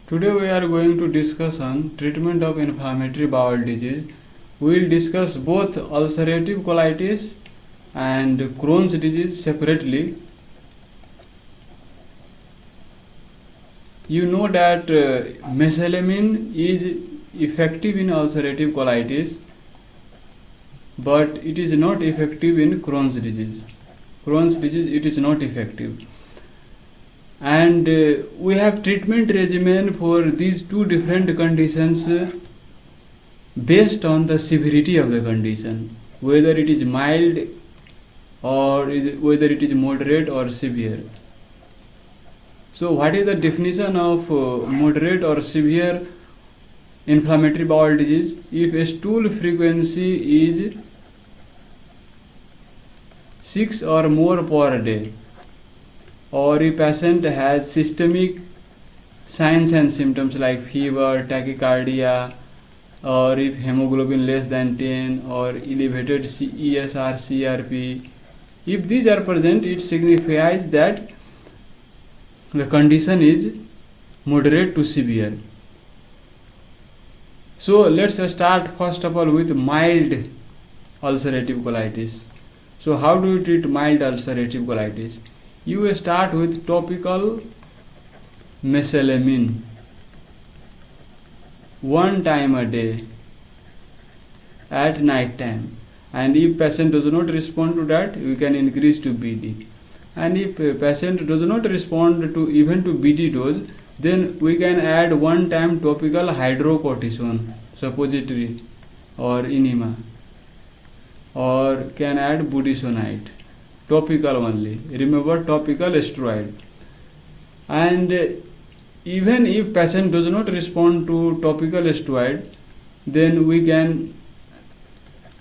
Today we are going to discuss on treatment of inflammatory bowel disease. We will discuss both ulcerative colitis and Crohn's disease separately. You know that mesalamine is effective in ulcerative colitis, but it is not effective in Crohn's disease. Crohn's disease, it is not effective. And we have treatment regimen for these two different conditions based on the severity of the condition, whether it is mild or whether it is moderate or severe. So what is the definition of moderate or severe inflammatory bowel disease? If a stool frequency is 6 or more per day, or if patient has systemic signs and symptoms like fever, tachycardia, or if hemoglobin less than 10 or elevated ESR, CRP, if these are present, it signifies that the condition is moderate to severe. So let's start first of all with mild ulcerative colitis. So how do you treat mild ulcerative colitis? You start with topical mesalamine 1 time a day at night time, and if patient does not respond to that, we can increase to BD, and if patient does not respond to even to BD dose, then we can add 1 time topical hydrocortisone suppository or enema, or can add budesonide, topical only. Remember, topical steroid. And even if patient does not respond to topical steroid, then we can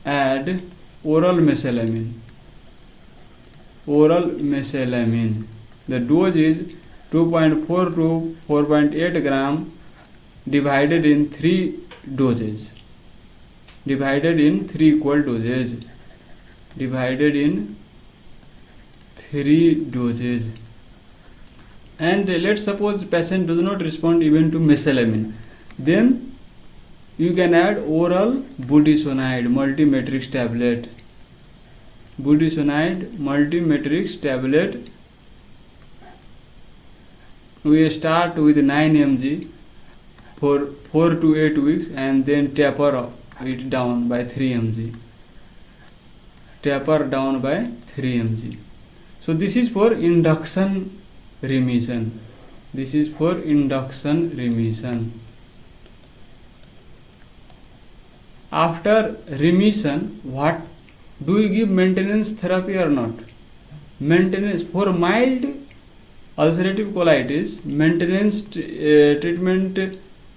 add oral mesalamine. Oral mesalamine. The dose is 2.4 to 4.8 gram divided in 3 doses. Divided in 3 equal doses. Divided in 3 doses. And let's suppose patient does not respond even to mesalamine, then you can add oral budesonide multimatrix tablet. Budesonide multimatrix tablet. We start with 9 mg for 4 to 8 weeks and then taper it down by 3 mg. Taper down by 3 mg. So this is for induction remission. This is for induction remission. After remission, what do you give maintenance therapy or not? Maintenance for mild ulcerative colitis, maintenance treatment,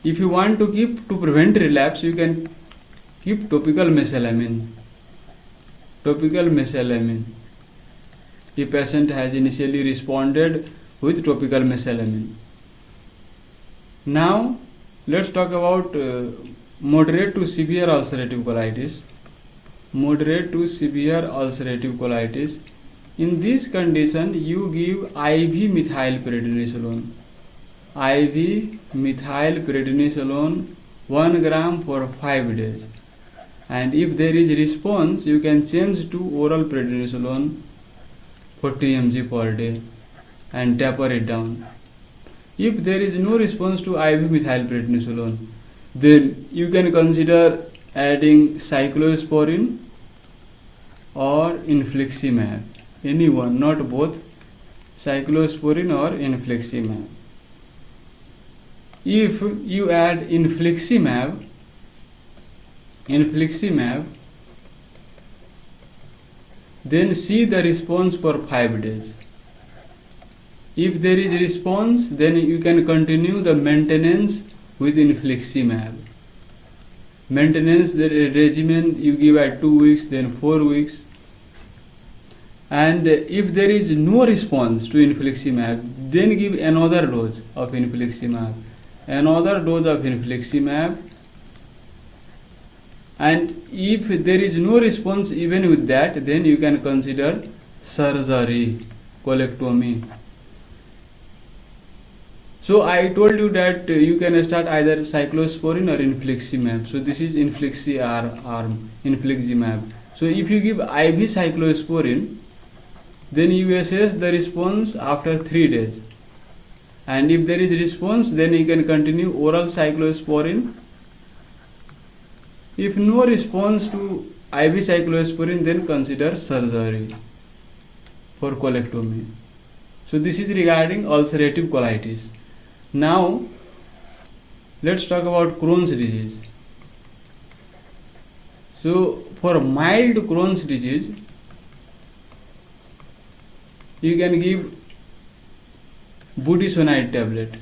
if you want to keep to prevent relapse, you can keep topical mesalamine. Topical mesalamine. The patient has initially responded with topical mesalamine. Now let's talk about moderate to severe ulcerative colitis. Moderate to severe ulcerative colitis. In this condition, you give IV methylprednisolone. IV methylprednisolone 1 gram for 5 days. And if there is response, you can change to oral prednisolone 40 mg per day and taper it down. If there is no response to IV methylprednisolone, then you can consider adding cyclosporin or infliximab. Any one, not both, cyclosporin or infliximab. If you add infliximab, then see the response for 5 days. If there is response, then you can continue the maintenance with infliximab. Maintenance, the regimen you give at 2 weeks, then 4 weeks. And if there is no response to infliximab, then give another dose of infliximab. Another dose of infliximab. And if there is no response even with that, then you can consider surgery, colectomy. So I told you that you can start either cyclosporin or infliximab. So this is arm, infliximab. So if you give IV cyclosporin, then you assess the response after 3 days. And if there is response, then you can continue oral cyclosporin. If no response to IV cyclosporin, then consider surgery for colectomy. So this is regarding ulcerative colitis. Now let's talk about Crohn's disease. So for mild Crohn's disease, you can give budesonide tablet,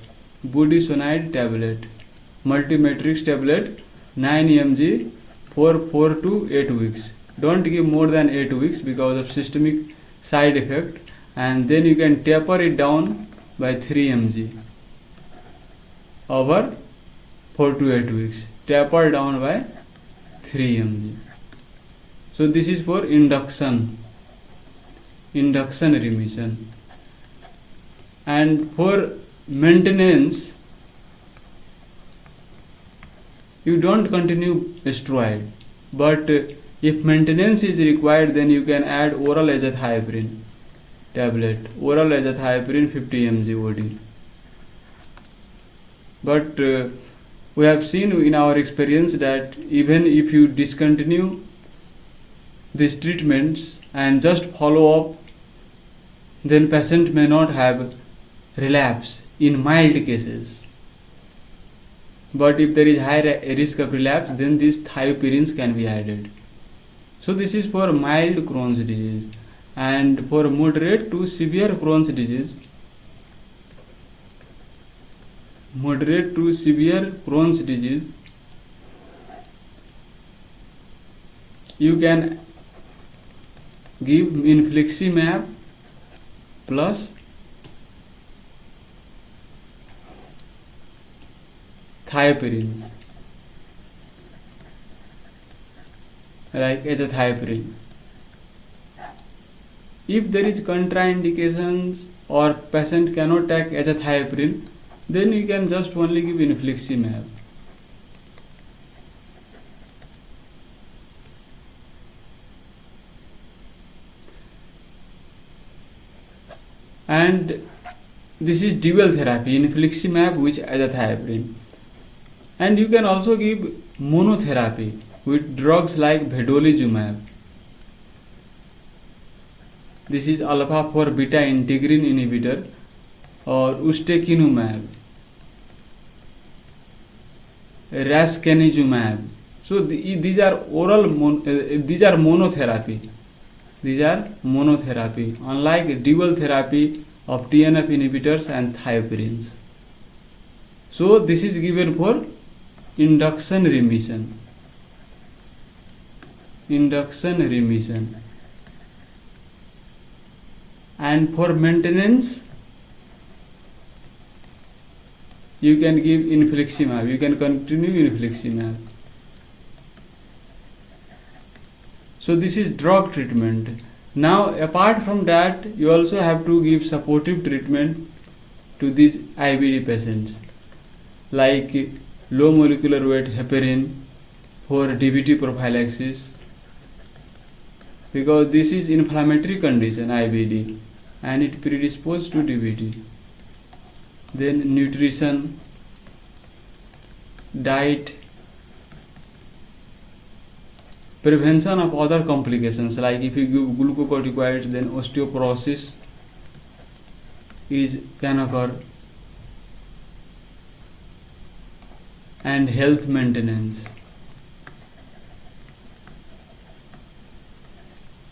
multimatrix tablet 9 mg for 4 to 8 weeks. Don't give more than 8 weeks because of systemic side effect, and then you can taper it down by 3 mg over 4 to 8 weeks, taper down by 3 mg. So this is for induction remission. And for maintenance, you don't continue steroid, but if maintenance is required, then you can add oral azathioprine tablet, 50 mg OD. But we have seen in our experience that even if you discontinue these treatments and just follow up, then patient may not have relapse in mild cases. But if there is high risk of relapse, then these thiopurines can be added. So this is for mild Crohn's disease. And for moderate to severe Crohn's disease, you can give infliximab plus thiopurines like azathioprine. If there is contraindications or patient cannot take azathioprine, then you can just only give infliximab. And this is dual therapy, infliximab with azathioprine. And you can also give monotherapy with drugs like vedolizumab. This is alpha 4 beta integrin inhibitor, or ustekinumab, rascanizumab. So these are monotherapy. Unlike dual therapy of TNF inhibitors and thiopurines. So this is given for induction remission. And for maintenance, you can give infliximab. You can continue infliximab. So this is drug treatment. Now apart from that, you also have to give supportive treatment to these IBD patients, like low molecular weight heparin for DVT prophylaxis, because this is inflammatory condition IBD and it predisposes to DVT. Then nutrition, diet, prevention of other complications, like if you give glucocorticoids, then osteoporosis can occur, and health maintenance.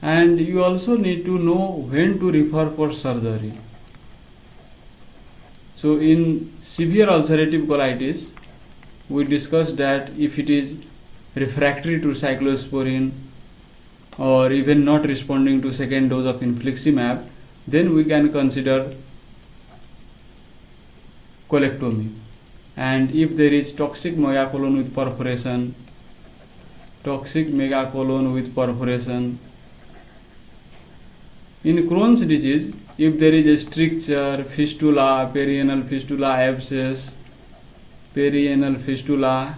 And you also need to know when to refer for surgery. So in severe ulcerative colitis, we discussed that if it is refractory to cyclosporin or even not responding to second dose of infliximab, then we can consider colectomy. And if there is toxic megacolon with perforation, in Crohn's disease, if there is a stricture, fistula, perianal fistula, abscess, perianal fistula,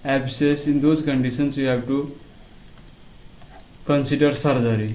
abscess, in those conditions you have to consider surgery.